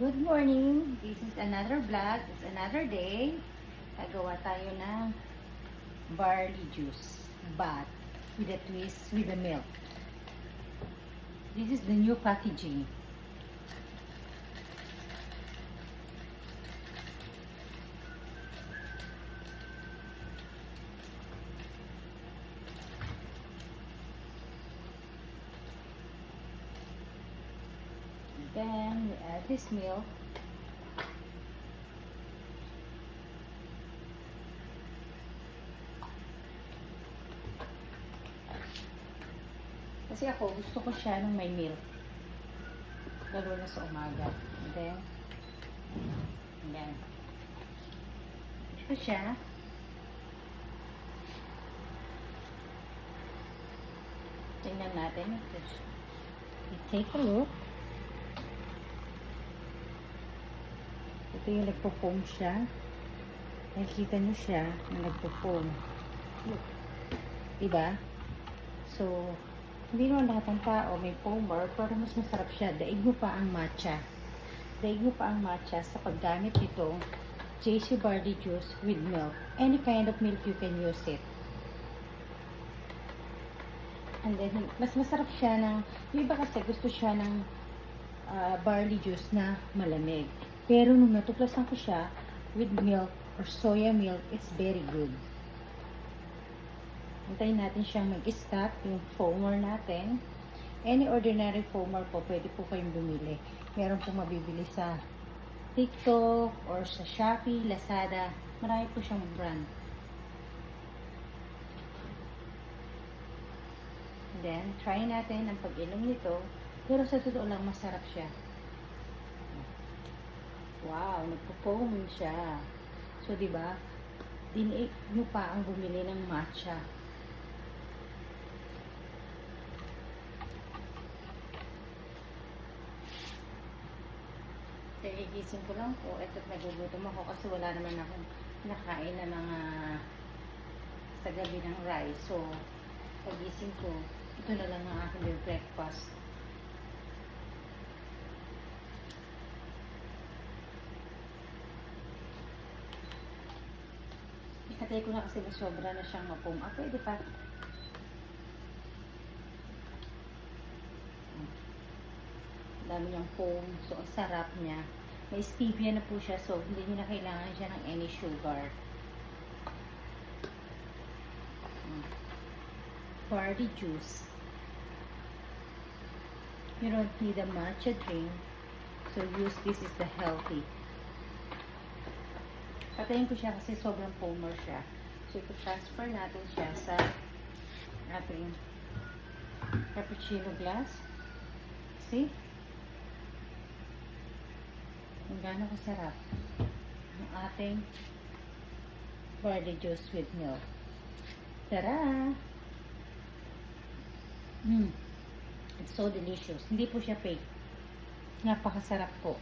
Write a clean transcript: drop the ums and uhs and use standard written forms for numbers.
Good morning! This is another vlog. It's another day. Gagawa tayo ng barley juice but with a twist with the milk. This is the new packaging. Then we add this milk. Kasi ako, gusto ko siya ng may milk. Lalo na sa umaga. And then, yan. Ito siya. Tingnan natin. We take a look. Ito yung nagpo-foam siya. Nakikita nyo siya na nagpo-foam. Look. Diba? So, hindi naman lahat ng tao may foamer, pero mas masarap siya. Daig mo pa ang matcha. Daig mo pa ang matcha sa paggamit nito JC barley juice with milk. Any kind of milk you can use it. And then, mas masarap siya ng, yung iba kasi gusto siya ng barley juice na malamig. Pero nung natuklasan ko siya with milk or soya milk, it's very good. Hintayin natin siyang mag-stop yung foamer natin. Any ordinary foamer po, pwede po kayong bumili. Meron pong mabibili sa TikTok or sa Shopee, Lazada. Marami po siyang brand. Then, try natin ang pag-inom nito. Pero sa totoo lang, masarap siya. Wow, nagpo-foam siya. So, diba, diniig nyo pa ang bumili ng matcha. Igising ko lang po. Ito't nagugutom ako kasi wala naman akong nakain na mga sa gabi ng rice. So, pagising ko, ito na lang ang aking breakfast. Ikatay ko na kasi sobra na siyang ma-foam. Pwede pa. Dami niyang foam. So, ang sarap niya. May stevia na po siya. So, hindi niyo na kailangan siya ng any sugar. Barley juice. You don't need a matcha drink. So, use this is the healthy. Patayin ko siya kasi sobrang foamer siya. So, ito-transfer natin siya sa ating cappuccino glass. See? Kung gaano kasarap ang ating barley juice with milk. Tara! It's so delicious. Hindi po siya fake. Napakasarap po.